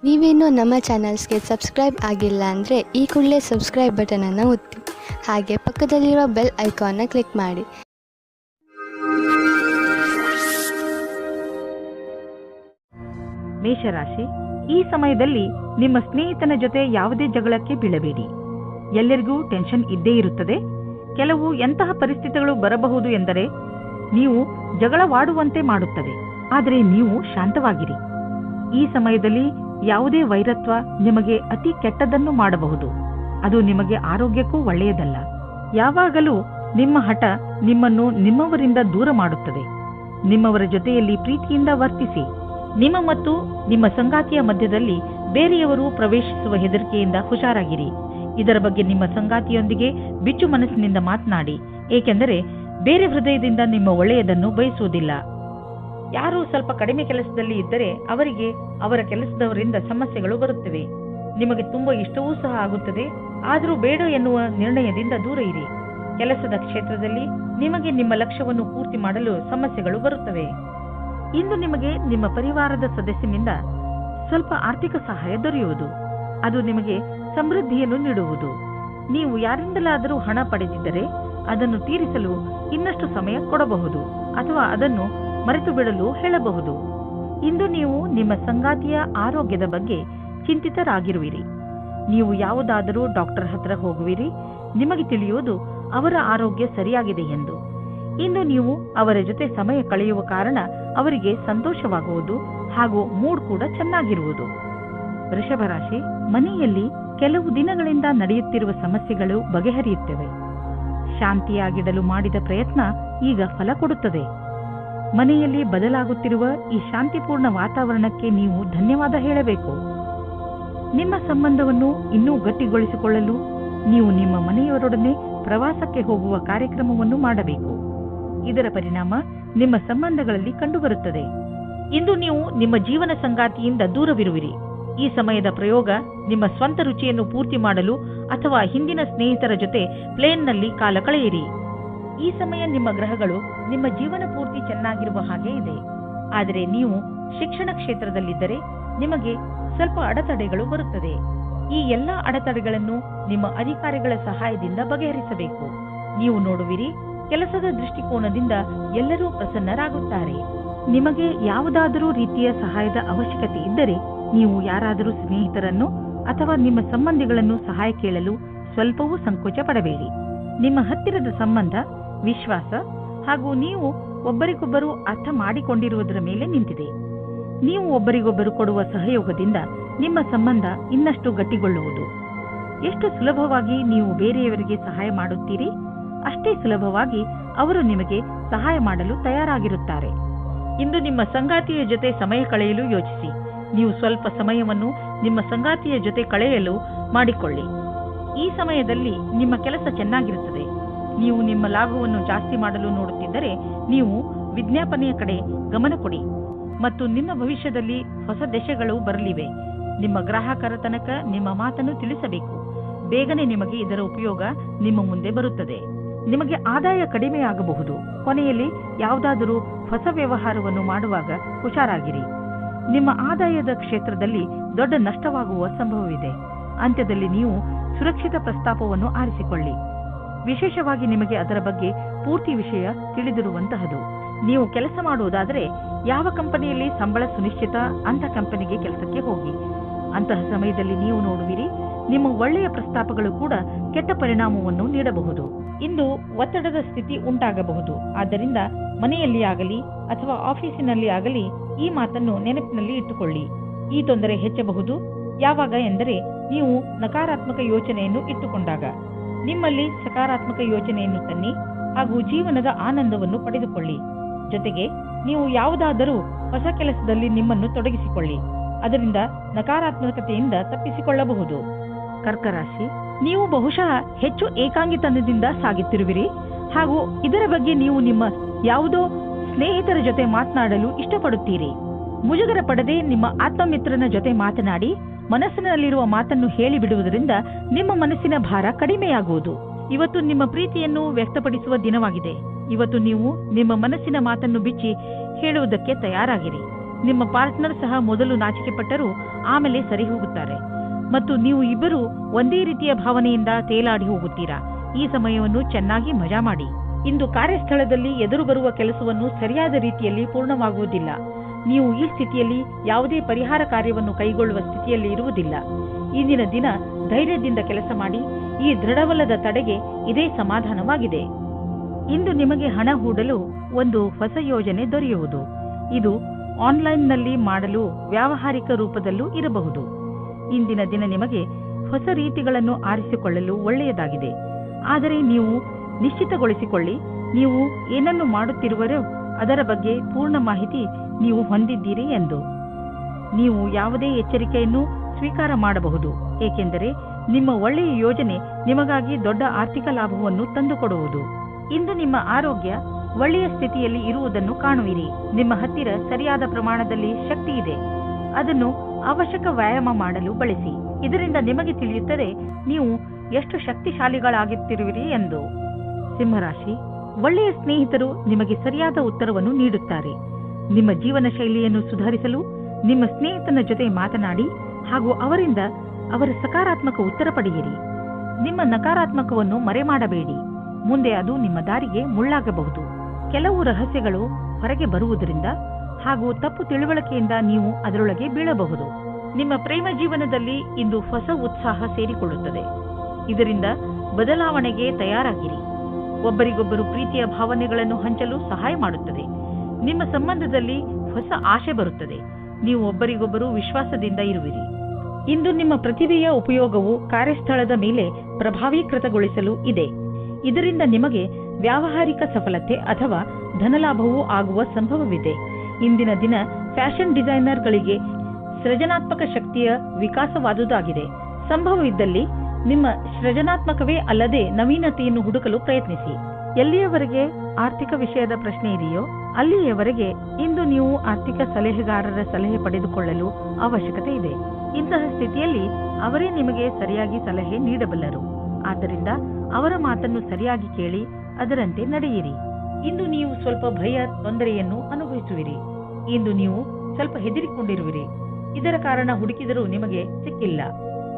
ನೀವೇನೂ ನಮ್ಮ ಚಾನಲ್ಸ್ಗೆ ಸಬ್ಸ್ಕ್ರೈಬ್ ಆಗಿಲ್ಲ ಅಂದರೆ ಈ ಕೂಡಲೇ ಸಬ್ಸ್ಕ್ರೈಬ್ ಬಟನನ್ನು ಒತ್ತಿ, ಹಾಗೆ ಪಕ್ಕದಲ್ಲಿರುವ ಬೆಲ್ ಐಕಾನ್ನ ಕ್ಲಿಕ್ ಮಾಡಿ. ಮೇಷರಾಶಿ, ಈ ಸಮಯದಲ್ಲಿ ನಿಮ್ಮ ಸ್ನೇಹಿತನ ಜೊತೆ ಯಾವುದೇ ಜಗಳಕ್ಕೆ ಬೀಳಬೇಡಿ. ಎಲ್ಲರಿಗೂ ಟೆನ್ಷನ್ ಇದ್ದೇ ಇರುತ್ತದೆ. ಕೆಲವು ಎಂತಹ ಪರಿಸ್ಥಿತಿಗಳು ಬರಬಹುದು ಎಂದರೆ ನೀವು ಜಗಳವಾಡುವಂತೆ ಮಾಡುತ್ತದೆ. ಆದರೆ ನೀವು ಶಾಂತವಾಗಿರಿ. ಈ ಸಮಯದಲ್ಲಿ ಯಾವುದೇ ವೈರತ್ವ ನಿಮಗೆ ಅತಿ ಕೆಟ್ಟದನ್ನು ಮಾಡಬಹುದು. ಅದು ನಿಮಗೆ ಆರೋಗ್ಯಕ್ಕೂ ಒಳ್ಳೆಯದಲ್ಲ. ಯಾವಾಗಲೂ ನಿಮ್ಮ ಹಠ ನಿಮ್ಮನ್ನು ನಿಮ್ಮವರಿಂದ ದೂರ ಮಾಡುತ್ತದೆ. ನಿಮ್ಮವರ ಜೊತೆಯಲ್ಲಿ ಪ್ರೀತಿಯಿಂದ ವರ್ತಿಸಿ. ನಿಮ್ಮ ಮತ್ತು ನಿಮ್ಮ ಸಂಗಾತಿಯ ಮಧ್ಯದಲ್ಲಿ ಬೇರೆಯವರು ಪ್ರವೇಶಿಸುವ ಹೆದರಿಕೆಯಿಂದ ಹುಷಾರಾಗಿರಿ. ಇದರ ಬಗ್ಗೆ ನಿಮ್ಮ ಸಂಗಾತಿಯೊಂದಿಗೆ ಬಿಚ್ಚು ಮನಸ್ಸಿನಿಂದ ಮಾತನಾಡಿ, ಏಕೆಂದರೆ ಬೇರೆ ಹೃದಯದಿಂದ ನಿಮ್ಮ ಒಳ್ಳೆಯದನ್ನು ಬಯಸುವುದಿಲ್ಲ. ಯಾರು ಸ್ವಲ್ಪ ಕಡಿಮೆ ಕೆಲಸದಲ್ಲಿ ಇದ್ದರೆ ಅವರಿಗೆ ಅವರ ಕೆಲಸದವರಿಂದ ಸಮಸ್ಯೆಗಳು ಬರುತ್ತವೆ. ನಿಮಗೆ ತುಂಬಾ ಇಷ್ಟವೂ ಸಹ ಆಗುತ್ತದೆ. ಆದರೂ ಬೇಡ ಎನ್ನುವ ನಿರ್ಣಯದಿಂದ ದೂರ ಇರಿ. ಕೆಲಸದ ಕ್ಷೇತ್ರದಲ್ಲಿ ನಿಮಗೆ ನಿಮ್ಮ ಲಕ್ಷ್ಯವನ್ನು ಪೂರ್ತಿ ಮಾಡಲು ಸಮಸ್ಯೆಗಳು ಬರುತ್ತವೆ. ಇಂದು ನಿಮಗೆ ನಿಮ್ಮ ಪರಿವಾರದ ಸದಸ್ಯನಿಂದ ಸ್ವಲ್ಪ ಆರ್ಥಿಕ ಸಹಾಯ ದೊರೆಯುವುದು. ಅದು ನಿಮಗೆ ಸಮೃದ್ಧಿಯನ್ನು ನೀಡುವುದು. ನೀವು ಯಾರಿಂದಲಾದರೂ ಹಣ ಪಡೆದಿದ್ದರೆ ಅದನ್ನು ತೀರಿಸಲು ಇನ್ನಷ್ಟು ಸಮಯ ಕೊಡಬಹುದು ಅಥವಾ ಅದನ್ನು ಮರೆತು ಬಿಡಲು ಹೇಳಬಹುದು. ಇಂದು ನೀವು ನಿಮ್ಮ ಸಂಗಾತಿಯ ಆರೋಗ್ಯದ ಬಗ್ಗೆ ಚಿಂತಿತರಾಗಿರುವಿರಿ. ನೀವು ಯಾವುದಾದರೂ ಡಾಕ್ಟರ್ ಹತ್ರ ಹೋಗುವಿರಿ. ನಿಮಗೆ ತಿಳಿಯುವುದು ಅವರ ಆರೋಗ್ಯ ಸರಿಯಾಗಿದೆ ಎಂದು. ಇಂದು ನೀವು ಅವರ ಜೊತೆ ಸಮಯ ಕಳೆಯುವ ಕಾರಣ ಅವರಿಗೆ ಸಂತೋಷವಾಗುವುದು ಹಾಗೂ ಮೂಡ್ ಕೂಡ ಚೆನ್ನಾಗಿರುವುದು. ವೃಷಭ ರಾಶಿ, ಮನೆಯಲ್ಲಿ ಕೆಲವು ದಿನಗಳಿಂದ ನಡೆಯುತ್ತಿರುವ ಸಮಸ್ಯೆಗಳು ಬಗೆಹರಿಯುತ್ತವೆ. ಶಾಂತಿಯಾಗಿಡಲು ಮಾಡಿದ ಪ್ರಯತ್ನ ಈಗ ಫಲ ಕೊಡುತ್ತದೆ. ಮನೆಯಲ್ಲಿ ಬದಲಾಗುತ್ತಿರುವ ಈ ಶಾಂತಿಪೂರ್ಣ ವಾತಾವರಣಕ್ಕೆ ನೀವು ಧನ್ಯವಾದ ಹೇಳಬೇಕು. ನಿಮ್ಮ ಸಂಬಂಧವನ್ನು ಇನ್ನೂ ಗಟ್ಟಿಗೊಳಿಸಿಕೊಳ್ಳಲು ನೀವು ನಿಮ್ಮ ಮನೆಯವರೊಡನೆ ಪ್ರವಾಸಕ್ಕೆ ಹೋಗುವ ಕಾರ್ಯಕ್ರಮವನ್ನು ಮಾಡಬೇಕು. ಇದರ ಪರಿಣಾಮ ನಿಮ್ಮ ಸಂಬಂಧಗಳಲ್ಲಿ ಕಂಡುಬರುತ್ತದೆ. ಇಂದು ನೀವು ನಿಮ್ಮ ಜೀವನ ಸಂಗಾತಿಯಿಂದ ದೂರವಿರುವಿರಿ. ಈ ಸಮಯದ ಪ್ರಯೋಗ ನಿಮ್ಮ ಸ್ವಂತ ರುಚಿಯನ್ನು ಪೂರ್ತಿ ಮಾಡಲು ಅಥವಾ ಹಿಂದಿನ ಸ್ನೇಹಿತರ ಜೊತೆ ಪ್ಲೇನ್ನಲ್ಲಿ ಕಾಲ ಕಳೆಯಿರಿ. ಈ ಸಮಯ ನಿಮ್ಮ ಗ್ರಹಗಳು ನಿಮ್ಮ ಜೀವನ ಪೂರ್ತಿ ಚೆನ್ನಾಗಿರುವ ಹಾಗೆ ಇದೆ. ಆದರೆ ನೀವು ಶಿಕ್ಷಣ ಕ್ಷೇತ್ರದಲ್ಲಿದ್ದರೆ ನಿಮಗೆ ಸ್ವಲ್ಪ ಅಡೆತಡೆಗಳು ಬರುತ್ತದೆ. ಈ ಎಲ್ಲಾ ಅಡೆತಡೆಗಳನ್ನು ನಿಮ್ಮ ಅಧಿಕಾರಿಗಳ ಸಹಾಯದಿಂದ ಬಗೆಹರಿಸಬೇಕು. ನೀವು ನೋಡುವಿರಿ, ಕೆಲಸದ ದೃಷ್ಟಿಕೋನದಿಂದ ಎಲ್ಲರೂ ಪ್ರಸನ್ನರಾಗುತ್ತಾರೆ. ನಿಮಗೆ ಯಾವುದಾದರೂ ರೀತಿಯ ಸಹಾಯದ ಅವಶ್ಯಕತೆ ಇದ್ದರೆ ನೀವು ಯಾರಾದರೂ ಸ್ನೇಹಿತರನ್ನು ಅಥವಾ ನಿಮ್ಮ ಸಂಬಂಧಿಗಳನ್ನು ಸಹಾಯ ಕೇಳಲು ಸ್ವಲ್ಪವೂ ಸಂಕೋಚ ಪಡಬೇಡಿ. ನಿಮ್ಮ ಹತ್ತಿರದ ಸಂಬಂಧ, ವಿಶ್ವಾಸ ಹಾಗೂ ನೀವು ಒಬ್ಬರಿಗೊಬ್ಬರು ಅರ್ಥ ಮಾಡಿಕೊಂಡಿರುವುದರ ಮೇಲೆ ನಿಂತಿದೆ. ನೀವು ಒಬ್ಬರಿಗೊಬ್ಬರು ಕೊಡುವ ಸಹಯೋಗದಿಂದ ನಿಮ್ಮ ಸಂಬಂಧ ಇನ್ನಷ್ಟು ಗಟ್ಟಿಗೊಳ್ಳುವುದು. ಎಷ್ಟು ಸುಲಭವಾಗಿ ನೀವು ಬೇರೆಯವರಿಗೆ ಸಹಾಯ ಮಾಡುತ್ತೀರಿ, ಅಷ್ಟೇ ಸುಲಭವಾಗಿ ಅವರು ನಿಮಗೆ ಸಹಾಯ ಮಾಡಲು ತಯಾರಾಗಿರುತ್ತಾರೆ. ಇಂದು ನಿಮ್ಮ ಸಂಗಾತಿಯ ಜೊತೆ ಸಮಯ ಕಳೆಯಲು ಯೋಚಿಸಿ. ನೀವು ಸ್ವಲ್ಪ ಸಮಯವನ್ನು ನಿಮ್ಮ ಸಂಗಾತಿಯ ಜೊತೆ ಕಳೆಯಲು ಮಾಡಿಕೊಳ್ಳಿ. ಈ ಸಮಯದಲ್ಲಿ ನಿಮ್ಮ ಕೆಲಸ ಚೆನ್ನಾಗಿರುತ್ತದೆ. ನೀವು ನಿಮ್ಮ ಲಾಭವನ್ನು ಜಾಸ್ತಿ ಮಾಡಲು ನೋಡುತ್ತಿದ್ದರೆ ನೀವು ವಿಜ್ಞಾಪನೆಯ ಕಡೆ ಗಮನ ಕೊಡಿ. ಮತ್ತು ನಿಮ್ಮ ಭವಿಷ್ಯದಲ್ಲಿ ಹೊಸ ದಶೆಗಳು ಬರಲಿವೆ. ನಿಮ್ಮ ಗ್ರಾಹಕರ ತನಕ ನಿಮ್ಮ ಮಾತನ್ನು ತಿಳಿಸಬೇಕು. ಬೇಗನೆ ನಿಮಗೆ ಇದರ ಉಪಯೋಗ ನಿಮ್ಮ ಮುಂದೆ ಬರುತ್ತದೆ. ನಿಮಗೆ ಆದಾಯ ಕಡಿಮೆಯಾಗಬಹುದು. ಕೊನೆಯಲ್ಲಿ ಯಾವುದಾದರೂ ಹೊಸ ವ್ಯವಹಾರವನ್ನು ಮಾಡುವಾಗ ಹುಷಾರಾಗಿರಿ. ನಿಮ್ಮ ಆದಾಯದ ಕ್ಷೇತ್ರದಲ್ಲಿ ದೊಡ್ಡ ನಷ್ಟವಾಗುವ ಸಂಭವವಿದೆ. ಅಂತ್ಯದಲ್ಲಿ ನೀವು ಸುರಕ್ಷಿತ ಪ್ರಸ್ತಾಪವನ್ನು ಆರಿಸಿಕೊಳ್ಳಿ. ವಿಶೇಷವಾಗಿ ನಿಮಗೆ ಅದರ ಬಗ್ಗೆ ಪೂರ್ತಿ ವಿಷಯ ತಿಳಿದಿರುವಂತಹದು. ನೀವು ಕೆಲಸ ಮಾಡುವುದಾದರೆ ಯಾವ ಕಂಪನಿಯಲ್ಲಿ ಸಂಬಳ ಸುನಿಶ್ಚಿತ ಅಂತ ಕಂಪನಿಗೆ ಕೆಲಸಕ್ಕೆ ಹೋಗಿ. ಅಂತಹ ಸಮಯದಲ್ಲಿ ನೀವು ನೋಡುವಿರಿ, ನಿಮ್ಮ ಒಳ್ಳೆಯ ಪ್ರಸ್ತಾಪಗಳು ಕೂಡ ಕೆಟ್ಟ ಪರಿಣಾಮವನ್ನು ನೀಡಬಹುದು. ಇಂದು ಒತ್ತಡದ ಸ್ಥಿತಿ ಉಂಟಾಗಬಹುದು. ಆದ್ದರಿಂದ ಮನೆಯಲ್ಲಿ ಆಗಲಿ ಅಥವಾ ಆಫೀಸಿನಲ್ಲಿ ಆಗಲಿ ಈ ಮಾತನ್ನು ನೆನಪಿನಲ್ಲಿ ಇಟ್ಟುಕೊಳ್ಳಿ. ಈ ತೊಂದರೆ ಹೆಚ್ಚಬಹುದು. ಯಾವಾಗ ಎಂದರೆ ನೀವು ನಕಾರಾತ್ಮಕ ಯೋಚನೆಯನ್ನು ಇಟ್ಟುಕೊಂಡಾಗ. ನಿಮ್ಮಲ್ಲಿ ಸಕಾರಾತ್ಮಕ ಯೋಚನೆಯನ್ನು ತನ್ನಿ ಹಾಗೂ ಜೀವನದ ಆನಂದವನ್ನು ಪಡೆದುಕೊಳ್ಳಿ. ಜೊತೆಗೆ ನೀವು ಯಾವುದಾದರೂ ಹೊಸ ಕೆಲಸದಲ್ಲಿ ನಿಮ್ಮನ್ನು ತೊಡಗಿಸಿಕೊಳ್ಳಿ. ಅದರಿಂದ ನಕಾರಾತ್ಮಕತೆಯಿಂದ ತಪ್ಪಿಸಿಕೊಳ್ಳಬಹುದು. ಕರ್ಕರಾಶಿ, ನೀವು ಬಹುಶಃ ಹೆಚ್ಚು ಏಕಾಂಗಿತನದಿಂದ ಸಾಗುತ್ತಿರುವಿರಿ ಹಾಗೂ ಇದರ ಬಗ್ಗೆ ನೀವು ನಿಮ್ಮ ಯಾವುದೋ ಸ್ನೇಹಿತರ ಜೊತೆ ಮಾತನಾಡಲು ಇಷ್ಟಪಡುತ್ತೀರಿ. ಮುಜುಗರ ಪಡದೆ ನಿಮ್ಮ ಆತ್ಮಮಿತ್ರನ ಜೊತೆ ಮಾತನಾಡಿ ಮನಸ್ಸಿನಲ್ಲಿರುವ ಮಾತನ್ನು ಹೇಳಿಬಿಡುವುದರಿಂದ ನಿಮ್ಮ ಮನಸ್ಸಿನ ಭಾರ ಕಡಿಮೆಯಾಗುವುದು. ಇವತ್ತು ನಿಮ್ಮ ಪ್ರೀತಿಯನ್ನು ವ್ಯಕ್ತಪಡಿಸುವ ದಿನವಾಗಿದೆ. ಇವತ್ತು ನೀವು ನಿಮ್ಮ ಮನಸ್ಸಿನ ಮಾತನ್ನು ಬಿಚ್ಚಿ ಹೇಳುವುದಕ್ಕೆ ತಯಾರಾಗಿರಿ. ನಿಮ್ಮ ಪಾರ್ಟ್ನರ್ ಸಹ ಮೊದಲು ನಾಚಿಕೆ ಪಟ್ಟರೂ ಆಮೇಲೆ ಸರಿ ಹೋಗುತ್ತಾರೆ ಮತ್ತು ನೀವು ಇಬ್ಬರು ಒಂದೇ ರೀತಿಯ ಭಾವನೆಯಿಂದ ತೇಲಾಡಿ ಹೋಗುತ್ತೀರಾ. ಈ ಸಮಯವನ್ನು ಚೆನ್ನಾಗಿ ಮಜಾ ಮಾಡಿ. ಇಂದು ಕಾರ್ಯಸ್ಥಳದಲ್ಲಿ ಎದುರು ಬರುವ ಕೆಲಸವನ್ನು ಸರಿಯಾದ ರೀತಿಯಲ್ಲಿ ಪೂರ್ಣವಾಗುವುದಿಲ್ಲ. ನೀವು ಈ ಸ್ಥಿತಿಯಲ್ಲಿ ಯಾವುದೇ ಪರಿಹಾರ ಕಾರ್ಯವನ್ನು ಕೈಗೊಳ್ಳುವ ಸ್ಥಿತಿಯಲ್ಲಿ ಇರುವುದಿಲ್ಲ. ಇಂದಿನ ದಿನ ಧೈರ್ಯದಿಂದ ಕೆಲಸ ಮಾಡಿ. ಈ ದೃಢವಲ್ಲದ ತಡೆಗೆ ಇದೇ ಸಮಾಧಾನವಾಗಿದೆ. ಇಂದು ನಿಮಗೆ ಹಣ ಹೂಡಲು ಒಂದು ಹೊಸ ಯೋಜನೆ ದೊರೆಯುವುದು. ಇದು ಆನ್ಲೈನ್ನಲ್ಲಿ ಮಾಡಲು ವ್ಯಾವಹಾರಿಕ ರೂಪದಲ್ಲೂ ಇರಬಹುದು. ಇಂದಿನ ದಿನ ನಿಮಗೆ ಹೊಸ ರೀತಿಗಳನ್ನು ಆರಿಸಿಕೊಳ್ಳಲು ಒಳ್ಳೆಯದಾಗಿದೆ. ಆದರೆ ನೀವು ನಿಶ್ಚಿತಗೊಳಿಸಿಕೊಳ್ಳಿ, ನೀವು ಏನನ್ನು ಮಾಡುತ್ತಿರುವರೋ ಅದರ ಬಗ್ಗೆ ಪೂರ್ಣ ಮಾಹಿತಿ ನೀವು ಹೊಂದಿದ್ದೀರಿ ಎಂದು. ನೀವು ಯಾವುದೇ ಎಚ್ಚರಿಕೆಯನ್ನು ಸ್ವೀಕಾರ ಮಾಡಬಹುದು, ಏಕೆಂದರೆ ನಿಮ್ಮ ಒಳ್ಳೆಯ ಯೋಜನೆ ನಿಮಗಾಗಿ ದೊಡ್ಡ ಆರ್ಥಿಕ ಲಾಭವನ್ನು ತಂದುಕೊಡುವುದು. ಇಂದು ನಿಮ್ಮ ಆರೋಗ್ಯ ಒಳ್ಳೆಯ ಸ್ಥಿತಿಯಲ್ಲಿ ಇರುವುದನ್ನು ಕಾಣುವಿರಿ. ನಿಮ್ಮ ಹತ್ತಿರ ಸರಿಯಾದ ಪ್ರಮಾಣದಲ್ಲಿ ಶಕ್ತಿ ಇದೆ. ಅದನ್ನು ಅವಶ್ಯಕ ವ್ಯಾಯಾಮ ಮಾಡಲು ಬಳಸಿ. ಇದರಿಂದ ನಿಮಗೆ ತಿಳಿಯುತ್ತದೆ ನೀವು ಎಷ್ಟು ಶಕ್ತಿಶಾಲಿಗಳಾಗುತ್ತಿರುವಿರಿ ಎಂದು. ಸಿಂಹರಾಶಿ, ಒಳ್ಳೆಯ ಸ್ನೇಹಿತರು ನಿಮಗೆ ಸರಿಯಾದ ಉತ್ತರವನ್ನು ನೀಡುತ್ತಾರೆ. ನಿಮ್ಮ ಜೀವನ ಶೈಲಿಯನ್ನು ಸುಧಾರಿಸಲು ನಿಮ್ಮ ಸ್ನೇಹಿತನ ಜೊತೆ ಮಾತನಾಡಿ ಹಾಗೂ ಅವರಿಂದ ಅವರ ಸಕಾರಾತ್ಮಕ ಉತ್ತರ ಪಡೆಯಿರಿ. ನಿಮ್ಮ ನಕಾರಾತ್ಮಕವನ್ನು ಮರೆಮಾಡಬೇಡಿ. ಮುಂದೆ ಅದು ನಿಮ್ಮ ದಾರಿಗೆ ಮುಳ್ಳಾಗಬಹುದು. ಕೆಲವು ರಹಸ್ಯಗಳು ಹೊರಗೆ ಬರುವುದರಿಂದ ಹಾಗೂ ತಪ್ಪು ತಿಳುವಳಿಕೆಯಿಂದ ನೀವು ಅದರೊಳಗೆ ಬೀಳಬಹುದು. ನಿಮ್ಮ ಪ್ರೇಮ ಜೀವನದಲ್ಲಿ ಇಂದು ಹೊಸ ಉತ್ಸಾಹ ಸೇರಿಕೊಳ್ಳುತ್ತದೆ. ಇದರಿಂದ ಬದಲಾವಣೆಗೆ ತಯಾರಾಗಿರಿ. ಒಬ್ಬರಿಗೊಬ್ಬರು ಪ್ರೀತಿಯ ಭಾವನೆಗಳನ್ನು ಹಂಚಲು ಸಹಾಯ ಮಾಡುತ್ತದೆ. ನಿಮ್ಮ ಸಂಬಂಧದಲ್ಲಿ ಹೊಸ ಆಶೆ ಬರುತ್ತದೆ. ನೀವು ಒಬ್ಬರಿಗೊಬ್ಬರು ವಿಶ್ವಾಸದಿಂದ ಇರುವಿರಿ. ಇಂದು ನಿಮ್ಮ ಪ್ರತಿಭೆಯ ಉಪಯೋಗವು ಕಾರ್ಯಸ್ಥಳದ ಮೇಲೆ ಪ್ರಭಾವೀಕೃತಗೊಳಿಸಲು ಇದೆ. ಇದರಿಂದ ನಿಮಗೆ ವ್ಯಾವಹಾರಿಕ ಸಫಲತೆ ಅಥವಾ ಧನಲಾಭವೂ ಆಗುವ ಸಂಭವವಿದೆ. ಇಂದಿನ ದಿನ ಫ್ಯಾಷನ್ ಡಿಸೈನರ್ಗಳಿಗೆ ಸೃಜನಾತ್ಮಕ ಶಕ್ತಿಯ ವಿಕಾಸವಾದುದಾಗಿದೆ. ಸಂಭವವಿದ್ದಲ್ಲಿ ನಿಮ್ಮ ಸೃಜನಾತ್ಮಕವೇ ಅಲ್ಲದೆ ನವೀನತೆಯನ್ನು ಹುಡುಕಲು ಪ್ರಯತ್ನಿಸಿ. ಎಲ್ಲಿಯವರೆಗೆ ಆರ್ಥಿಕ ವಿಷಯದ ಪ್ರಶ್ನೆ ಇದೆಯೋ ಅಲ್ಲಿಯವರೆಗೆ ಇಂದು ನೀವು ಆರ್ಥಿಕ ಸಲಹೆಗಾರರ ಸಲಹೆ ಪಡೆದುಕೊಳ್ಳಲು ಅವಶ್ಯಕತೆ ಇದೆ. ಇಂತಹ ಸ್ಥಿತಿಯಲ್ಲಿ ಅವರೇ ನಿಮಗೆ ಸರಿಯಾಗಿ ಸಲಹೆ ನೀಡಬಲ್ಲರು. ಆದ್ದರಿಂದ ಅವರ ಮಾತನ್ನು ಸರಿಯಾಗಿ ಕೇಳಿ ಅದರಂತೆ ನಡೆಯಿರಿ. ಇಂದು ನೀವು ಸ್ವಲ್ಪ ಭಯ, ತೊಂದರೆಯನ್ನು ಅನುಭವಿಸುವಿರಿ. ಇಂದು ನೀವು ಸ್ವಲ್ಪ ಹೆದರಿಕೊಂಡಿರುವಿರಿ. ಇದರ ಕಾರಣ ಹುಡುಕಿದರೂ ನಿಮಗೆ ಸಿಕ್ಕಿಲ್ಲ.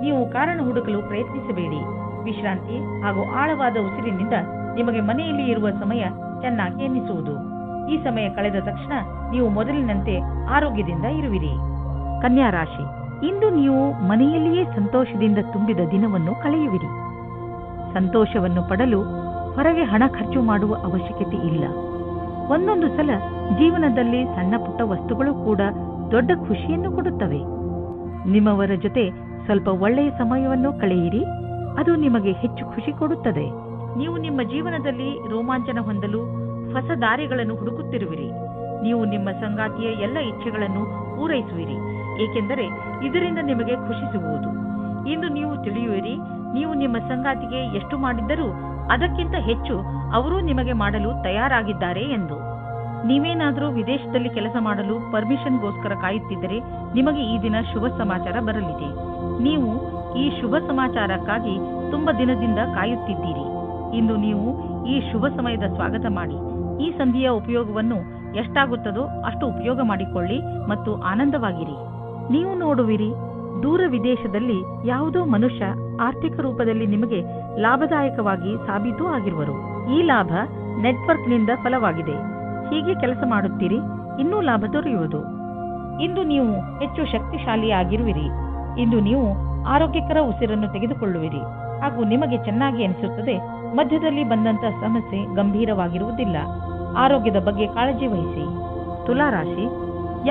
ನೀವು ಕಾರಣ ಹುಡುಕಲು ಪ್ರಯತ್ನಿಸಬೇಡಿ. ವಿಶ್ರಾಂತಿ ಹಾಗೂ ಆಳವಾದ ಉಸಿರಿನಿಂದ ನಿಮಗೆ ಮನೆಯಲ್ಲಿ ಇರುವ ಸಮಯ ಚೆನ್ನಾಗಿ ಎನ್ನಿಸುವುದು. ಈ ಸಮಯ ಕಳೆದ ತಕ್ಷಣ ನೀವು ಮೊದಲಿನಂತೆ ಆರೋಗ್ಯದಿಂದ ಇರುವಿರಿ. ಕನ್ಯಾ ರಾಶಿ, ಇಂದು ನೀವು ಮನೆಯಲ್ಲಿಯೇ ಸಂತೋಷದಿಂದ ತುಂಬಿದ ದಿನವನ್ನು ಕಳೆಯುವಿರಿ. ಸಂತೋಷವನ್ನು ಪಡಲು ಹೊರಗೆ ಹಣ ಖರ್ಚು ಮಾಡುವ ಅವಶ್ಯಕತೆ ಇಲ್ಲ. ಒಂದೊಂದು ಸಲ ಜೀವನದಲ್ಲಿ ಸಣ್ಣ ಪುಟ್ಟ ವಸ್ತುಗಳು ಕೂಡ ದೊಡ್ಡ ಖುಷಿಯನ್ನು ಕೊಡುತ್ತವೆ. ನಿಮ್ಮವರ ಜೊತೆ ಸ್ವಲ್ಪ ಒಳ್ಳೆಯ ಸಮಯವನ್ನು ಕಳೆಯಿರಿ. ಅದು ನಿಮಗೆ ಹೆಚ್ಚು ಖುಷಿ ಕೊಡುತ್ತದೆ. ನೀವು ನಿಮ್ಮ ಜೀವನದಲ್ಲಿ ರೋಮಾಂಚನ ಹೊಂದಲು ಹೊಸ ದಾರಿಗಳನ್ನು ಹುಡುಕುತ್ತಿರುವಿರಿ. ನೀವು ನಿಮ್ಮ ಸಂಗಾತಿಯ ಎಲ್ಲ ಇಚ್ಛೆಗಳನ್ನು ಪೂರೈಸುವಿರಿ, ಏಕೆಂದರೆ ಇದರಿಂದ ನಿಮಗೆ ಖುಷಿ ಸಿಗುವುದು. ಇಂದು ನೀವು ತಿಳಿಯುವಿರಿ, ನೀವು ನಿಮ್ಮ ಸಂಗಾತಿಗೆ ಎಷ್ಟು ಮಾಡಿದ್ದರೂ ಅದಕ್ಕಿಂತ ಹೆಚ್ಚು ಅವರೂ ನಿಮಗೆ ಮಾಡಲು ತಯಾರಾಗಿದ್ದಾರೆ ಎಂದು. ನೀವೇನಾದರೂ ವಿದೇಶದಲ್ಲಿ ಕೆಲಸ ಮಾಡಲು ಪರ್ಮಿಷನ್ಗೋಸ್ಕರ ಕಾಯುತ್ತಿದ್ದರೆ ನಿಮಗೆ ಈ ದಿನ ಶುಭ ಸಮಾಚಾರ ಬರಲಿದೆ. ನೀವು ಈ ಶುಭ ಸಮಾಚಾರಕ್ಕಾಗಿ ತುಂಬ ದಿನದಿಂದ ಕಾಯುತ್ತಿದ್ದೀರಿ. ಇಂದು ನೀವು ಈ ಶುಭ ಸಮಯದ ಸ್ವಾಗತ ಮಾಡಿ. ಈ ಸಂಧಿಯ ಉಪಯೋಗವನ್ನು ಎಷ್ಟಾಗುತ್ತದೋ ಅಷ್ಟು ಉಪಯೋಗ ಮಾಡಿಕೊಳ್ಳಿ ಮತ್ತು ಆನಂದವಾಗಿರಿ. ನೀವು ನೋಡುವಿರಿ, ದೂರ ವಿದೇಶದಲ್ಲಿ ಯಾವುದೋ ಮನುಷ್ಯ ಆರ್ಥಿಕ ರೂಪದಲ್ಲಿ ನಿಮಗೆ ಲಾಭದಾಯಕವಾಗಿ ಸಾಬೀತು ಆಗಿರುವರು. ಈ ಲಾಭ ನೆಟ್ವರ್ಕ್ನಿಂದ ಫಲವಾಗಿದೆ. ಹೀಗೆ ಕೆಲಸ ಮಾಡುತ್ತೀರಿ, ಇನ್ನೂ ಲಾಭ ದೊರೆಯುವುದು. ಇಂದು ನೀವು ಹೆಚ್ಚು ಶಕ್ತಿಶಾಲಿಯಾಗಿರುವಿರಿ. ಇಂದು ನೀವು ಆರೋಗ್ಯಕರ ಉಸಿರನ್ನು ತೆಗೆದುಕೊಳ್ಳುವಿರಿ ಹಾಗೂ ನಿಮಗೆ ಚೆನ್ನಾಗಿ ಅನಿಸುತ್ತದೆ. ಮಧ್ಯದಲ್ಲಿ ಬಂದಂತ ಸಮಸ್ಯೆ ಗಂಭೀರವಾಗಿರುವುದಿಲ್ಲ. ಆರೋಗ್ಯದ ಬಗ್ಗೆ ಕಾಳಜಿ ವಹಿಸಿ. ತುಲಾರಾಶಿ,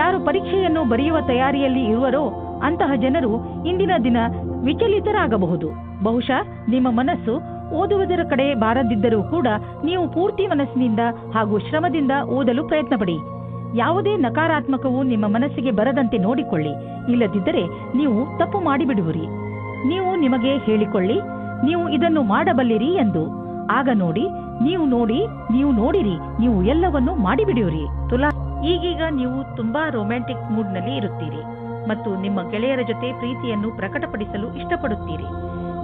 ಯಾರು ಪರೀಕ್ಷೆಯನ್ನು ಬರೆಯುವ ತಯಾರಿಯಲ್ಲಿ ಇರುವರೋ ಅಂತಹ ಜನರು ಇಂದಿನ ದಿನ ವಿಚಲಿತರಾಗಬಹುದು. ಬಹುಶಃ ನಿಮ್ಮ ಮನಸ್ಸು ಓದುವುದರ ಕಡೆ ಬಾರದಿದ್ದರೂ ಕೂಡ ನೀವು ಪೂರ್ತಿ ಮನಸ್ಸಿನಿಂದ ಹಾಗೂ ಶ್ರಮದಿಂದ ಓದಲು ಪ್ರಯತ್ನ ಪಡಿ. ಯಾವುದೇ ನಕಾರಾತ್ಮಕವು ನಿಮ್ಮ ಮನಸ್ಸಿಗೆ ಬರದಂತೆ ನೋಡಿಕೊಳ್ಳಿ. ಇಲ್ಲದಿದ್ದರೆ ನೀವು ತಪ್ಪು ಮಾಡಿಬಿಡುವಿರಿ. ನೀವು ನಿಮಗೆ ಹೇಳಿಕೊಳ್ಳಿ, ನೀವು ಇದನ್ನು ಮಾಡಬಲ್ಲಿರಿ ಎಂದು. ಆಗ ನೋಡಿ, ನೀವು ನೋಡಿರಿ, ನೀವು ಎಲ್ಲವನ್ನೂ ಮಾಡಿಬಿಡುವಿರಿ. ತುಲಾ, ಈಗೀಗ ನೀವು ತುಂಬಾ ರೊಮ್ಯಾಂಟಿಕ್ ಮೂಡ್ನಲ್ಲಿ ಇರುತ್ತೀರಿ ಮತ್ತು ನಿಮ್ಮ ಗೆಳೆಯರ ಜೊತೆ ಪ್ರೀತಿಯನ್ನು ಪ್ರಕಟಪಡಿಸಲು ಇಷ್ಟಪಡುತ್ತೀರಿ.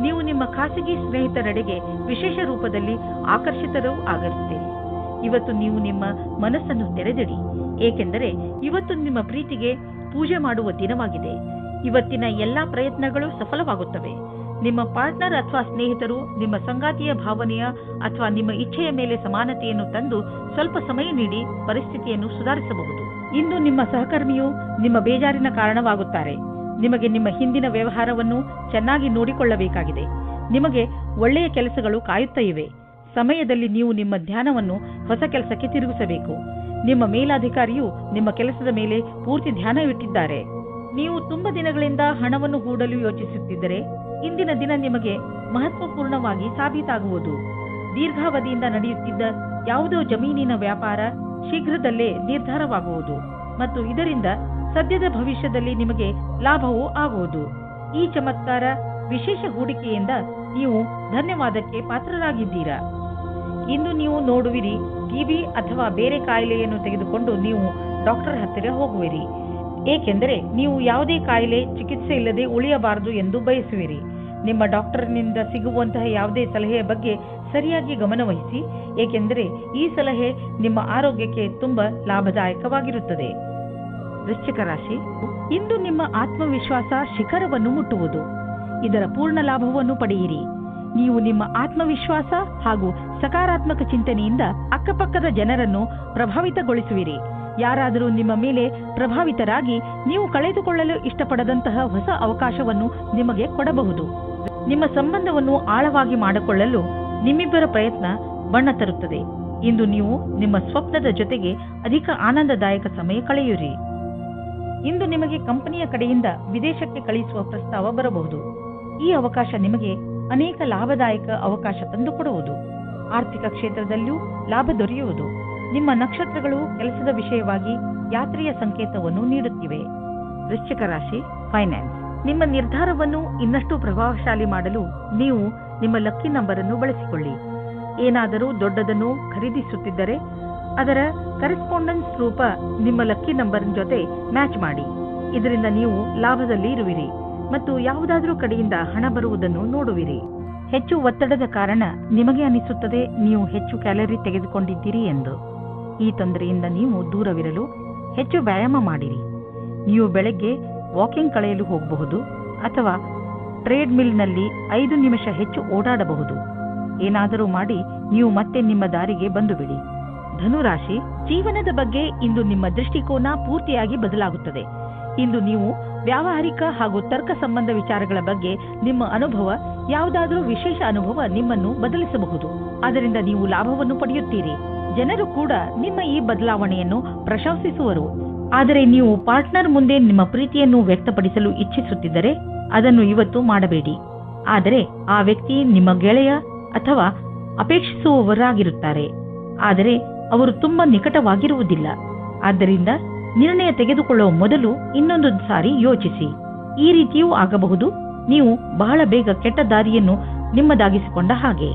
ನೀವು ನಿಮ್ಮ ಖಾಸಗಿ ಸ್ನೇಹಿತರೆಡೆಗೆ ವಿಶೇಷ ರೂಪದಲ್ಲಿ ಆಕರ್ಷಿತರೂ ಆಗಿರುತ್ತೀರಿ. ಇವತ್ತು ನೀವು ನಿಮ್ಮ ಮನಸ್ಸನ್ನು ತೆರೆದಿಡಿ, ಏಕೆಂದರೆ ಇವತ್ತು ನಿಮ್ಮ ಪ್ರೀತಿಗೆ ಪೂಜೆ ಮಾಡುವ ದಿನವಾಗಿದೆ. ಇವತ್ತಿನ ಎಲ್ಲಾ ಪ್ರಯತ್ನಗಳು ಸಫಲವಾಗುತ್ತವೆ. ನಿಮ್ಮ ಪಾರ್ಟ್ನರ್ ಅಥವಾ ಸ್ನೇಹಿತರು ನಿಮ್ಮ ಸಂಗಾತಿಯ ಭಾವನೆಯ ಅಥವಾ ನಿಮ್ಮ ಇಚ್ಛೆಯ ಮೇಲೆ ಸಮಾನತೆಯನ್ನು ತಂದು ಸ್ವಲ್ಪ ಸಮಯ ನೀಡಿ ಪರಿಸ್ಥಿತಿಯನ್ನು ಸುಧಾರಿಸಬಹುದು. ಇಂದು ನಿಮ್ಮ ಸಹಕರ್ಮಿಯು ನಿಮ್ಮ ಬೇಜಾರಿನ ಕಾರಣವಾಗುತ್ತಾರೆ. ನಿಮಗೆ ನಿಮ್ಮ ಹಿಂದಿನ ವ್ಯವಹಾರವನ್ನು ಚೆನ್ನಾಗಿ ನೋಡಿಕೊಳ್ಳಬೇಕಾಗಿದೆ. ನಿಮಗೆ ಒಳ್ಳೆಯ ಕೆಲಸಗಳು ಕಾಯುತ್ತಾ ಇವೆ. ಸಮಯದಲ್ಲಿ ನೀವು ನಿಮ್ಮ ಧ್ಯಾನವನ್ನು ಹೊಸ ಕೆಲಸಕ್ಕೆ ತಿರುಗಿಸಬೇಕು. ನಿಮ್ಮ ಮೇಲಾಧಿಕಾರಿಯು ನಿಮ್ಮ ಕೆಲಸದ ಮೇಲೆ ಪೂರ್ತಿ ಧ್ಯಾನವಿಟ್ಟಿದ್ದಾರೆ. ನೀವು ತುಂಬಾ ದಿನಗಳಿಂದ ಹಣವನ್ನು ಹೂಡಲು ಯೋಚಿಸುತ್ತಿದ್ದರೆ ಇಂದಿನ ದಿನ ನಿಮಗೆ ಮಹತ್ವಪೂರ್ಣವಾಗಿ ಸಾಬೀತಾಗುವುದು. ದೀರ್ಘಾವಧಿಯಿಂದ ನಡೆಯುತ್ತಿದ್ದ ಯಾವುದೋ ಜಮೀನಿನ ವ್ಯಾಪಾರ ಶೀಘ್ರದಲ್ಲೇ ನಿರ್ಧಾರವಾಗುವುದು ಮತ್ತು ಇದರಿಂದ ಸದ್ಯದ ಭವಿಷ್ಯದಲ್ಲಿ ನಿಮಗೆ ಲಾಭವೂ ಆಗುವುದು. ಈ ಚಮತ್ಕಾರ ವಿಶೇಷ ಹೂಡಿಕೆಯಿಂದ ನೀವು ಧನ್ಯವಾದಕ್ಕೆ ಪಾತ್ರರಾಗಿದ್ದೀರಾ. ಇಂದು ನೀವು ನೋಡುವಿರಿ, ಟಿಬಿ ಅಥವಾ ಬೇರೆ ಕಾಯಿಲೆಯನ್ನು ತೆಗೆದುಕೊಂಡು ನೀವು ಡಾಕ್ಟರ್ ಹತ್ತಿರ ಹೋಗುವಿರಿ, ಏಕೆಂದರೆ ನೀವು ಯಾವುದೇ ಕಾಯಿಲೆ ಚಿಕಿತ್ಸೆ ಇಲ್ಲದೆ ಉಳಿಯಬಾರದು ಎಂದು ಬಯಸುವಿರಿ. ನಿಮ್ಮ ಡಾಕ್ಟರ್ನಿಂದ ಸಿಗುವಂತಹ ಯಾವುದೇ ಸಲಹೆಯ ಬಗ್ಗೆ ಸರಿಯಾಗಿ ಗಮನವಹಿಸಿ, ಏಕೆಂದರೆ ಈ ಸಲಹೆ ನಿಮ್ಮ ಆರೋಗ್ಯಕ್ಕೆ ತುಂಬಾ ಲಾಭದಾಯಕವಾಗಿರುತ್ತದೆ. ವೃಶ್ಚಿಕ ರಾಶಿ, ಇಂದು ನಿಮ್ಮ ಆತ್ಮವಿಶ್ವಾಸ ಶಿಖರವನ್ನು ಮುಟ್ಟುವುದು. ಇದರ ಪೂರ್ಣ ಲಾಭವನ್ನು ಪಡೆಯಿರಿ. ನೀವು ನಿಮ್ಮ ಆತ್ಮವಿಶ್ವಾಸ ಹಾಗೂ ಸಕಾರಾತ್ಮಕ ಚಿಂತನೆಯಿಂದ ಅಕ್ಕಪಕ್ಕದ ಜನರನ್ನು ಪ್ರಭಾವಿತಗೊಳಿಸುವಿರಿ. ಯಾರಾದರೂ ನಿಮ್ಮ ಮೇಲೆ ಪ್ರಭಾವಿತರಾಗಿ ನೀವು ಕಳೆದುಕೊಳ್ಳಲು ಇಷ್ಟಪಡದಂತಹ ಹೊಸ ಅವಕಾಶವನ್ನು ನಿಮಗೆ ಕೊಡಬಹುದು. ನಿಮ್ಮ ಸಂಬಂಧವನ್ನು ಆಳವಾಗಿ ಮಾಡಿಕೊಳ್ಳಲು ನಿಮ್ಮಿಬ್ಬರ ಪ್ರಯತ್ನ ಬಣ್ಣ ತರುತ್ತದೆ. ಇಂದು ನೀವು ನಿಮ್ಮ ಸ್ವಪ್ನದ ಜೊತೆಗೆ ಅಧಿಕ ಆನಂದದಾಯಕ ಸಮಯ ಕಳೆಯುವಿರಿ. ಇಂದು ನಿಮಗೆ ಕಂಪನಿಯ ಕಡೆಯಿಂದ ವಿದೇಶಕ್ಕೆ ಕಳಿಸುವ ಪ್ರಸ್ತಾವ ಬರಬಹುದು. ಈ ಅವಕಾಶ ನಿಮಗೆ ಅನೇಕ ಲಾಭದಾಯಕ ಅವಕಾಶ ತಂದುಕೊಡುವುದು. ಆರ್ಥಿಕ ಕ್ಷೇತ್ರದಲ್ಲೂ ಲಾಭ ದೊರೆಯುವುದು. ನಿಮ್ಮ ನಕ್ಷತ್ರಗಳು ಕೆಲಸದ ವಿಷಯವಾಗಿ ಯಾತ್ರೆಯ ಸಂಕೇತವನ್ನು ನೀಡುತ್ತಿವೆ. ವೃಶ್ಚಿಕ ರಾಶಿ, ಫೈನಾನ್ಸ್. ನಿಮ್ಮ ನಿರ್ಧಾರವನ್ನು ಇನ್ನಷ್ಟು ಪ್ರಭಾವಶಾಲಿ ಮಾಡಲು ನೀವು ನಿಮ್ಮ ಲಕ್ಕಿ ನಂಬರ್ ಅನ್ನು ಬಳಸಿಕೊಳ್ಳಿ. ಏನಾದರೂ ದೊಡ್ಡದನ್ನು ಖರೀದಿಸುತ್ತಿದ್ದರೆ ಅದರ ಕರೆಸ್ಪಾಂಡೆನ್ಸ್ ರೂಪ ನಿಮ್ಮ ಲಕ್ಕಿ ನಂಬರ್ ಜೊತೆ ಮ್ಯಾಚ್ ಮಾಡಿ. ಇದರಿಂದ ನೀವು ಲಾಭದಲ್ಲಿ ಇರುವಿರಿ ಮತ್ತು ಯಾವುದಾದರೂ ಕಡೆಯಿಂದ ಹಣ ಬರುವುದನ್ನು ನೋಡುವಿರಿ. ಹೆಚ್ಚು ಒತ್ತಡದ ಕಾರಣ ನಿಮಗೆ ಅನಿಸುತ್ತದೆ ನೀವು ಹೆಚ್ಚು ಕ್ಯಾಲರಿ ತೆಗೆದುಕೊಂಡಿದ್ದೀರಿ ಎಂದು. ಈ ತೊಂದರೆಯಿಂದ ನೀವು ದೂರವಿರಲು ಹೆಚ್ಚು ವ್ಯಾಯಾಮ ಮಾಡಿರಿ. ನೀವು ಬೆಳಗ್ಗೆ ವಾಕಿಂಗ್ ಕಳೆಯಲು ಹೋಗಬಹುದು ಅಥವಾ ಟ್ರೇಡ್ ಮಿಲ್ನಲ್ಲಿ 5 ನಿಮಿಷ ಹೆಚ್ಚು ಓಡಾಡಬಹುದು. ಏನಾದರೂ ಮಾಡಿ ನೀವು ಮತ್ತೆ ನಿಮ್ಮ ದಾರಿಗೆ ಬಂದು ಬಿಡಿ. ಧನುರಾಶಿ, ಜೀವನದ ಬಗ್ಗೆ ಇಂದು ನಿಮ್ಮ ದೃಷ್ಟಿಕೋನ ಪೂರ್ತಿಯಾಗಿ ಬದಲಾಗುತ್ತದೆ. ಇಂದು ನೀವು ವ್ಯಾವಹಾರಿಕ ಹಾಗೂ ತರ್ಕ ಸಂಬಂಧ ವಿಚಾರಗಳ ಬಗ್ಗೆ ನಿಮ್ಮ ಅನುಭವ, ಯಾವುದಾದರೂ ವಿಶೇಷ ಅನುಭವ ನಿಮ್ಮನ್ನು ಬದಲಿಸಬಹುದು. ಅದರಿಂದ ನೀವು ಲಾಭವನ್ನು ಪಡೆಯುತ್ತೀರಿ. ಜನರು ಕೂಡ ನಿಮ್ಮ ಈ ಬದಲಾವಣೆಯನ್ನು ಪ್ರಶಂಸಿಸುವರು. ಆದರೆ ನೀವು ಪಾರ್ಟ್ನರ್ ಮುಂದೆ ನಿಮ್ಮ ಪ್ರೀತಿಯನ್ನು ವ್ಯಕ್ತಪಡಿಸಲು ಇಚ್ಛಿಸುತ್ತಿದ್ದರೆ ಅದನ್ನು ಇವತ್ತು ಮಾಡಬೇಡಿ. ಆದರೆ ಆ ವ್ಯಕ್ತಿ ನಿಮ್ಮ ಗೆಳೆಯ ಅಥವಾ ಅಪೇಕ್ಷಿಸುವವರಾಗಿರುತ್ತಾರೆ. ಆದರೆ ಅವರು ತುಂಬಾ ನಿಕಟವಾಗಿರುವುದಿಲ್ಲ. ಆದ್ದರಿಂದ ನಿರ್ಣಯ ತೆಗೆದುಕೊಳ್ಳುವ ಮೊದಲು ಇನ್ನೊಂದು ಸಾರಿ ಯೋಚಿಸಿ. ಈ ರೀತಿಯೂ ಆಗಬಹುದು, ನೀವು ಬಹಳ ಬೇಗ ಕೆಟ್ಟ ದಾರಿಯನ್ನು ನಿಮ್ಮದಾಗಿಸಿಕೊಂಡ ಹಾಗೆ.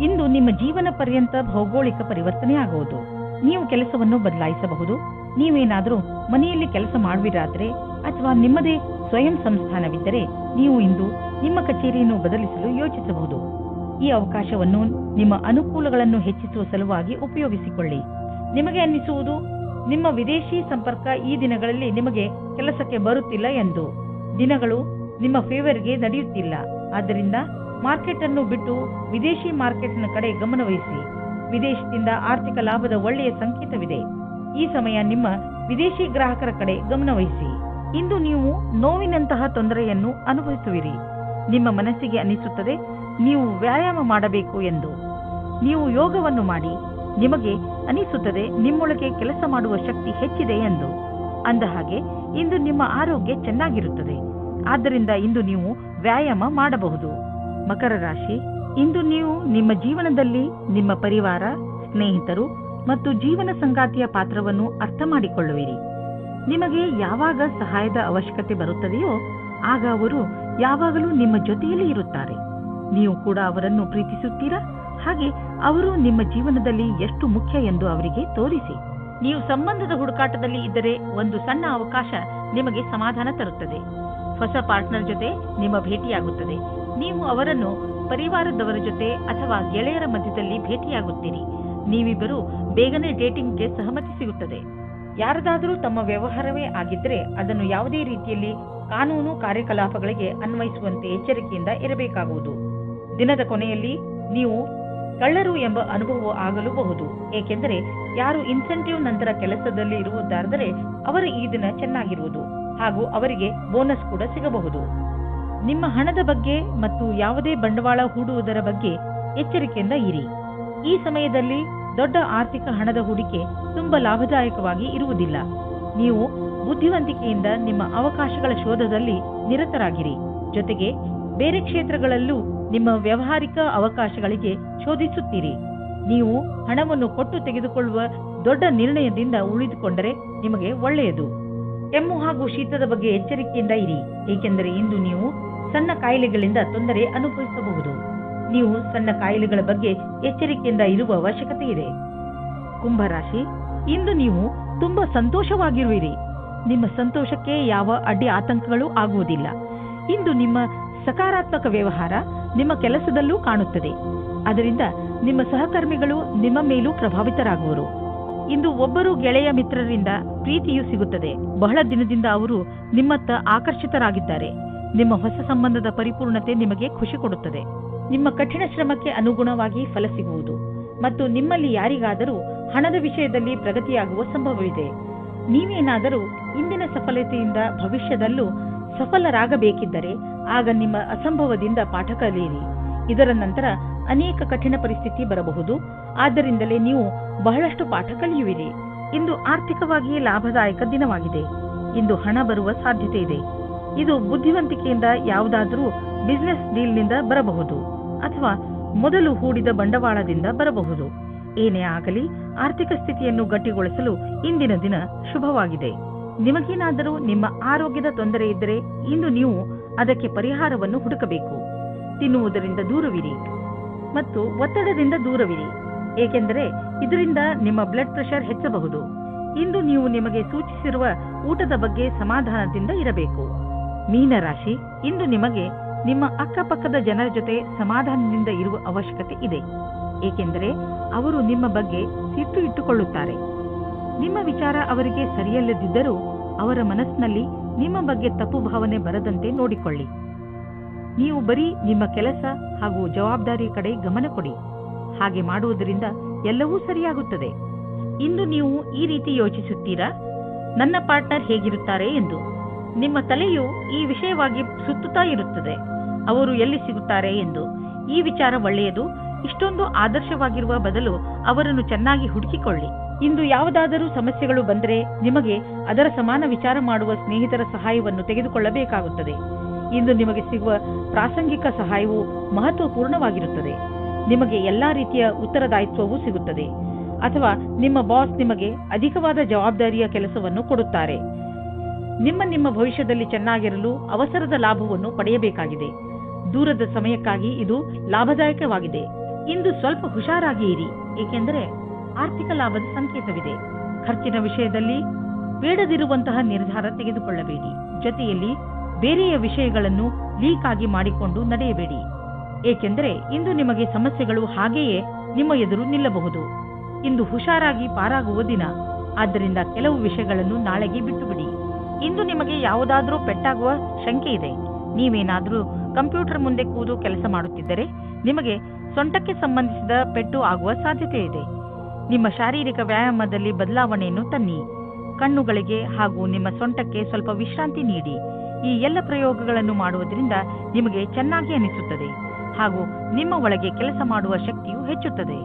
ಇಂದು ನಿಮ್ಮ ಜೀವನ ಪರ್ಯಂತ ಭೌಗೋಳಿಕ ಪರಿವರ್ತನೆಯಾಗುವುದು. ನೀವು ಕೆಲಸವನ್ನು ಬದಲಾಯಿಸಬಹುದು. ನೀವೇನಾದರೂ ಮನೆಯಲ್ಲಿ ಕೆಲಸ ಮಾಡುವಿರಾದರೆ ಅಥವಾ ನಿಮ್ಮದೇ ಸ್ವಯಂ ಸಂಸ್ಥಾನವಿದ್ದರೆ ನೀವು ಇಂದು ನಿಮ್ಮ ಕಚೇರಿಯನ್ನು ಬದಲಿಸಲು ಯೋಚಿಸಬಹುದು. ಈ ಅವಕಾಶವನ್ನು ನಿಮ್ಮ ಅನುಕೂಲಗಳನ್ನು ಹೆಚ್ಚಿಸುವ ಸಲುವಾಗಿ ಉಪಯೋಗಿಸಿಕೊಳ್ಳಿ. ನಿಮಗೆ ಅನ್ನಿಸುವುದು ನಿಮ್ಮ ವಿದೇಶಿ ಸಂಪರ್ಕ ಈ ದಿನಗಳಲ್ಲಿ ನಿಮಗೆ ಕೆಲಸಕ್ಕೆ ಬರುತ್ತಿಲ್ಲ ಎಂದು. ದಿನಗಳು ನಿಮ್ಮ ಫೇವರ್ಗೆ ನಡೆಯುತ್ತಿಲ್ಲ. ಆದ್ದರಿಂದ ಮಾರ್ಕೆಟ್ ಅನ್ನು ಬಿಟ್ಟು ವಿದೇಶಿ ಮಾರ್ಕೆಟ್ನ ಕಡೆ ಗಮನವಹಿಸಿ. ವಿದೇಶದಿಂದ ಆರ್ಥಿಕ ಲಾಭದ ಒಳ್ಳೆಯ ಸಂಕೇತವಿದೆ. ಈ ಸಮಯ ನಿಮ್ಮ ವಿದೇಶಿ ಗ್ರಾಹಕರ ಕಡೆ ಗಮನವಹಿಸಿ. ಇಂದು ನೀವು ನೋವಿನಂತಹ ತೊಂದರೆಯನ್ನು ಅನುಭವಿಸುವಿರಿ. ನಿಮ್ಮ ಮನಸ್ಸಿಗೆ ಅನಿಸುತ್ತದೆ ನೀವು ವ್ಯಾಯಾಮ ಮಾಡಬೇಕು ಎಂದು. ನೀವು ಯೋಗವನ್ನು ಮಾಡಿ. ನಿಮಗೆ ಅನಿಸುತ್ತದೆ ನಿಮ್ಮೊಳಗೆ ಕೆಲಸ ಮಾಡುವ ಶಕ್ತಿ ಹೆಚ್ಚಿದೆ ಎಂದು. ಅಂದ ಹಾಗೆ ಇಂದು ನಿಮ್ಮ ಆರೋಗ್ಯ ಚೆನ್ನಾಗಿರುತ್ತದೆ. ಆದ್ದರಿಂದ ಇಂದು ನೀವು ವ್ಯಾಯಾಮ ಮಾಡಬಹುದು. ಮಕರ ರಾಶಿ, ಇಂದು ನೀವು ನಿಮ್ಮ ಜೀವನದಲ್ಲಿ ನಿಮ್ಮ ಪರಿವಾರ, ಸ್ನೇಹಿತರು ಮತ್ತು ಜೀವನ ಸಂಗಾತಿಯ ಪಾತ್ರವನ್ನು ಅರ್ಥ ಮಾಡಿಕೊಳ್ಳುವಿರಿ. ನಿಮಗೆ ಯಾವಾಗ ಸಹಾಯದ ಅವಶ್ಯಕತೆ ಬರುತ್ತದೆಯೋ ಆಗ ಅವರು ಯಾವಾಗಲೂ ನಿಮ್ಮ ಜೊತೆಯಲ್ಲಿ ಇರುತ್ತಾರೆ. ನೀವು ಕೂಡ ಅವರನ್ನು ಪ್ರೀತಿಸುತ್ತೀರಾ? ಹಾಗೆ ಅವರು ನಿಮ್ಮ ಜೀವನದಲ್ಲಿ ಎಷ್ಟು ಮುಖ್ಯ ಎಂದು ಅವರಿಗೆ ತೋರಿಸಿ. ನೀವು ಸಂಬಂಧದ ಹುಡುಕಾಟದಲ್ಲಿ ಇದ್ದರೆ ಒಂದು ಸಣ್ಣ ಅವಕಾಶ ನಿಮಗೆ ಸಮಾಧಾನ ತರುತ್ತದೆ. ಹೊಸ ಪಾರ್ಟ್ನರ್ ಜೊತೆ ನಿಮ್ಮ ಭೇಟಿಯಾಗುತ್ತದೆ. ನೀವು ಅವರನ್ನು ಪರಿವಾರದವರ ಜೊತೆ ಅಥವಾ ಗೆಳೆಯರ ಮಧ್ಯದಲ್ಲಿ ಭೇಟಿಯಾಗುತ್ತೀರಿ. ನೀವಿಬ್ಬರು ಬೇಗನೆ ಡೇಟಿಂಗ್ಗೆ ಸಹಮತಿ ಸಿಗುತ್ತದೆ. ಯಾರದಾದರೂ ತಮ್ಮ ವ್ಯವಹಾರವೇ ಆಗಿದ್ದರೆ ಅದನ್ನು ಯಾವುದೇ ರೀತಿಯಲ್ಲಿ ಕಾನೂನು ಕಾರ್ಯಕಲಾಪಗಳಿಗೆ ಅನ್ವಯಿಸುವಂತೆ ಎಚ್ಚರಿಕೆಯಿಂದ ಇರಬೇಕಾಗುವುದು. ದಿನದ ಕೊನೆಯಲ್ಲಿ ನೀವು ಕಳ್ಳರು ಎಂಬ ಅನುಭವ ಆಗಲೂಬಹುದು. ಏಕೆಂದರೆ ಯಾರು ಇನ್ಸೆಂಟಿವ್ ನಂತರ ಕೆಲಸದಲ್ಲಿ ಇರುವುದಾದರೆ ಅವರ ಈ ದಿನ ಚೆನ್ನಾಗಿರುವುದು ಹಾಗೂ ಅವರಿಗೆ ಬೋನಸ್ ಕೂಡ ಸಿಗಬಹುದು. ನಿಮ್ಮ ಹಣದ ಬಗ್ಗೆ ಮತ್ತು ಯಾವುದೇ ಬಂಡವಾಳ ಹೂಡುವುದರ ಬಗ್ಗೆ ಎಚ್ಚರಿಕೆಯಿಂದ ಇರಿ. ಈ ಸಮಯದಲ್ಲಿ ದೊಡ್ಡ ಆರ್ಥಿಕ ಹಣದ ಹೂಡಿಕೆ ತುಂಬಾ ಲಾಭದಾಯಕವಾಗಿ ಇರುವುದಿಲ್ಲ. ನೀವು ಬುದ್ಧಿವಂತಿಕೆಯಿಂದ ನಿಮ್ಮ ಅವಕಾಶಗಳ ಶೋಧದಲ್ಲಿ ನಿರತರಾಗಿರಿ. ಜೊತೆಗೆ ಬೇರೆ ಕ್ಷೇತ್ರಗಳಲ್ಲೂ ನಿಮ್ಮ ವ್ಯಾವಹಾರಿಕ ಅವಕಾಶಗಳಿಗೆ ಶೋಧಿಸುತ್ತೀರಿ. ನೀವು ಹಣವನ್ನು ಕೊಟ್ಟು ತೆಗೆದುಕೊಳ್ಳುವ ದೊಡ್ಡ ನಿರ್ಣಯದಿಂದ ಉಳಿದುಕೊಂಡರೆ ನಿಮಗೆ ಒಳ್ಳೆಯದು. ಕೆಮ್ಮು ಹಾಗೂ ಶೀತದ ಬಗ್ಗೆ ಎಚ್ಚರಿಕೆಯಿಂದ ಇರಿ, ಏಕೆಂದರೆ ಇಂದು ನೀವು ಸಣ್ಣ ಕಾಯಿಲೆಗಳಿಂದ ತೊಂದರೆ ಅನುಭವಿಸಬಹುದು. ನೀವು ಸಣ್ಣ ಕಾಯಿಲೆಗಳ ಬಗ್ಗೆ ಎಚ್ಚರಿಕೆಯಿಂದ ಇರುವ ಅವಶ್ಯಕತೆ ಇದೆ. ಕುಂಭರಾಶಿ, ಇಂದು ನೀವು ತುಂಬಾ ಸಂತೋಷವಾಗಿರುವಿರಿ. ನಿಮ್ಮ ಸಂತೋಷಕ್ಕೆ ಯಾವ ಅಡ್ಡಿ ಆತಂಕಗಳು ಆಗುವುದಿಲ್ಲ. ಇಂದು ನಿಮ್ಮ ಸಕಾರಾತ್ಮಕ ವ್ಯವಹಾರ ನಿಮ್ಮ ಕೆಲಸದಲ್ಲೂ ಕಾಣುತ್ತದೆ. ಅದರಿಂದ ನಿಮ್ಮ ಸಹಕರ್ಮಿಗಳು ನಿಮ್ಮ ಮೇಲೂ ಪ್ರಭಾವಿತರಾಗುವರು. ಇಂದು ಒಬ್ಬರು ಗೆಳೆಯ ಮಿತ್ರರಿಂದ ಪ್ರೀತಿಯೂ ಸಿಗುತ್ತದೆ. ಬಹಳ ದಿನದಿಂದ ಅವರು ನಿಮ್ಮತ್ತ ಆಕರ್ಷಿತರಾಗಿದ್ದಾರೆ. ನಿಮ್ಮ ಹೊಸ ಸಂಬಂಧದ ಪರಿಪೂರ್ಣತೆ ನಿಮಗೆ ಖುಷಿ ಕೊಡುತ್ತದೆ. ನಿಮ್ಮ ಕಠಿಣ ಶ್ರಮಕ್ಕೆ ಅನುಗುಣವಾಗಿ ಫಲ ಸಿಗುವುದು ಮತ್ತು ನಿಮ್ಮಲ್ಲಿ ಯಾರಿಗಾದರೂ ಹಣದ ವಿಷಯದಲ್ಲಿ ಪ್ರಗತಿಯಾಗುವ ಸಂಭವವಿದೆ. ನೀವೇನಾದರೂ ಇಂದಿನ ಸಫಲತೆಯಿಂದ ಭವಿಷ್ಯದಲ್ಲೂ ಸಫಲರಾಗಬೇಕಿದ್ದರೆ ಆಗ ನಿಮ್ಮ ಅಸಂಭವದಿಂದ ಪಾಠ ಕಲಿಯಿರಿ. ಇದರ ನಂತರ ಅನೇಕ ಕಠಿಣ ಪರಿಸ್ಥಿತಿ ಬರಬಹುದು. ಆದ್ದರಿಂದಲೇ ನೀವು ಬಹಳಷ್ಟು ಪಾಠ ಕಲಿಯುವಿರಿ. ಇಂದು ಆರ್ಥಿಕವಾಗಿ ಲಾಭದಾಯಕ ದಿನವಾಗಿದೆ. ಇಂದು ಹಣ ಬರುವ ಸಾಧ್ಯತೆ ಇದೆ. ಇದು ಬುದ್ಧಿವಂತಿಕೆಯಿಂದ ಯಾವುದಾದರೂ ಬಿಸಿನೆಸ್ ಡೀಲ್ನಿಂದ ಬರಬಹುದು ಅಥವಾ ಮೊದಲು ಹೂಡಿದ ಬಂಡವಾಳದಿಂದ ಬರಬಹುದು. ಏನೇ ಆಗಲಿ ಆರ್ಥಿಕ ಸ್ಥಿತಿಯನ್ನು ಗಟ್ಟಿಗೊಳಿಸಲು ಇಂದಿನ ದಿನ ಶುಭವಾಗಿದೆ. ನಿಮಗೇನಾದರೂ ನಿಮ್ಮ ಆರೋಗ್ಯದ ತೊಂದರೆ ಇದ್ದರೆ ಇಂದು ನೀವು ಅದಕ್ಕೆ ಪರಿಹಾರವನ್ನು ಹುಡುಕಬೇಕು. ತಿನ್ನುವುದರಿಂದ ದೂರವಿರಿ ಮತ್ತು ಒತ್ತಡದಿಂದ ದೂರವಿರಿ, ಏಕೆಂದರೆ ಇದರಿಂದ ನಿಮ್ಮ ಬ್ಲಡ್ ಪ್ರೆಷರ್ ಹೆಚ್ಚಬಹುದು. ಇಂದು ನೀವು ನಿಮಗೆ ಸೂಚಿಸಿರುವ ಊಟದ ಬಗ್ಗೆ ಸಮಾಧಾನದಿಂದ ಇರಬೇಕು. ಮೀನರಾಶಿ, ಇಂದು ನಿಮಗೆ ನಿಮ್ಮ ಅಕ್ಕಪಕ್ಕದ ಜನರ ಜೊತೆ ಸಮಾಧಾನದಿಂದ ಇರುವ ಅವಶ್ಯಕತೆ ಇದೆ, ಏಕೆಂದರೆ ಅವರು ನಿಮ್ಮ ಬಗ್ಗೆ ಸಿಟ್ಟು ಇಟ್ಟುಕೊಳ್ಳುತ್ತಾರೆ. ನಿಮ್ಮ ವಿಚಾರ ಅವರಿಗೆ ಸರಿಯಲ್ಲದಿದ್ದರೂ ಅವರ ಮನಸ್ಸಿನಲ್ಲಿ ನಿಮ್ಮ ಬಗ್ಗೆ ತಪ್ಪು ಭಾವನೆ ಬರದಂತೆ ನೋಡಿಕೊಳ್ಳಿ. ನೀವು ಬರೀ ನಿಮ್ಮ ಕೆಲಸ ಹಾಗೂ ಜವಾಬ್ದಾರಿ ಕಡೆ ಗಮನ ಕೊಡಿ. ಹಾಗೆ ಮಾಡುವುದರಿಂದ ಎಲ್ಲವೂ ಸರಿಯಾಗುತ್ತದೆ. ಇಂದು ನೀವು ಈ ರೀತಿ ಯೋಚಿಸುತ್ತೀರಾ, ನನ್ನ ಪಾರ್ಟ್ನರ್ ಹೇಗಿರುತ್ತಾರೆ ಎಂದು. ನಿಮ್ಮ ತಲೆಯು ಈ ವಿಷಯವಾಗಿ ಸುತ್ತುತ್ತಾ ಇರುತ್ತದೆ, ಅವರು ಎಲ್ಲಿ ಸಿಗುತ್ತಾರೆ ಎಂದು. ಈ ವಿಚಾರ ಒಳ್ಳೆಯದು. ಇಷ್ಟೊಂದು ಆದರ್ಶವಾಗಿರುವ ಬದಲು ಅವರನ್ನು ಚೆನ್ನಾಗಿ ಹುಡುಕಿಕೊಳ್ಳಿ. ಇಂದು ಯಾವುದಾದರೂ ಸಮಸ್ಯೆಗಳು ಬಂದರೆ ನಿಮಗೆ ಅದರ ಸಮಾನ ವಿಚಾರ ಮಾಡುವ ಸ್ನೇಹಿತರ ಸಹಾಯವನ್ನು ತೆಗೆದುಕೊಳ್ಳಬೇಕಾಗುತ್ತದೆ. ಇಂದು ನಿಮಗೆ ಸಿಗುವ ಪ್ರಾಸಂಗಿಕ ಸಹಾಯವು ಮಹತ್ವಪೂರ್ಣವಾಗಿರುತ್ತದೆ. ನಿಮಗೆ ಎಲ್ಲಾ ರೀತಿಯ ಉತ್ತರದಾಯಿತ್ವವೂ ಸಿಗುತ್ತದೆ, ಅಥವಾ ನಿಮ್ಮ ಬಾಸ್ ನಿಮಗೆ ಅಧಿಕವಾದ ಜವಾಬ್ದಾರಿಯ ಕೆಲಸವನ್ನು ಕೊಡುತ್ತಾರೆ. ನಿಮ್ಮ ಭವಿಷ್ಯದಲ್ಲಿ ಚೆನ್ನಾಗಿರಲು ಅವಸರದ ಲಾಭವನ್ನು ಪಡೆಯಬೇಕಾಗಿದೆ. ದೂರದ ಸಮಯಕ್ಕಾಗಿ ಇದು ಲಾಭದಾಯಕವಾಗಿದೆ. ಇಂದು ಸ್ವಲ್ಪ ಹುಷಾರಾಗಿ ಇರಿ, ಏಕೆಂದರೆ ಆರ್ಥಿಕ ಲಾಭದ ಸಂಕೇತವಿದೆ. ಖರ್ಚಿನ ವಿಷಯದಲ್ಲಿ ಬೇಡದಿರುವಂತಹ ನಿರ್ಧಾರ ತೆಗೆದುಕೊಳ್ಳಬೇಡಿ. ಜೊತೆಯಲ್ಲಿ ಬೇರೆಯ ವಿಷಯಗಳನ್ನು ಲೀಕ್ ಆಗಿ ಮಾಡಿಕೊಂಡು ನಡೆಯಬೇಡಿ, ಏಕೆಂದರೆ ಇಂದು ನಿಮಗೆ ಸಮಸ್ಯೆಗಳು ಹಾಗೆಯೇ ನಿಮ್ಮ ಎದುರು ನಿಲ್ಲಬಹುದು. ಇಂದು ಹುಷಾರಾಗಿ ಪಾರಾಗುವ ದಿನ, ಆದ್ದರಿಂದ ಕೆಲವು ವಿಷಯಗಳನ್ನು ನಾಳೆಗೆ ಬಿಟ್ಟುಬಿಡಿ. ಇಂದು ನಿಮಗೆ ಯಾವುದಾದರೂ ಪೆಟ್ಟಾಗುವ ಶಂಕೆ ಇದೆ. ನೀವೇನಾದರೂ ಕಂಪ್ಯೂಟರ್ ಮುಂದೆ ಕೂದು ಕೆಲಸ ಮಾಡುತ್ತಿದ್ದರೆ ನಿಮಗೆ ಸೊಂಟಕ್ಕೆ ಸಂಬಂಧಿಸಿದ ಪೆಟ್ಟು ಆಗುವ ಸಾಧ್ಯತೆ ಇದೆ. ನಿಮ್ಮ ಶಾರೀರಿಕ ವ್ಯಾಯಾಮದಲ್ಲಿ ಬದಲಾವಣೆಯನ್ನು ತನ್ನಿ. ಕಣ್ಣುಗಳಿಗೆ ಹಾಗೂ ನಿಮ್ಮ ಸೊಂಟಕ್ಕೆ ಸ್ವಲ್ಪ ವಿಶ್ರಾಂತಿ ನೀಡಿ. ಈ ಎಲ್ಲ ಪ್ರಯೋಗಗಳನ್ನು ಮಾಡುವುದರಿಂದ ನಿಮಗೆ ಚೆನ್ನಾಗಿ ಅನಿಸುತ್ತದೆ ಹಾಗೂ ನಿಮ್ಮ ಒಳಗೆ ಕೆಲಸ ಮಾಡುವ ಶಕ್ತಿಯು ಹೆಚ್ಚುತ್ತದೆ.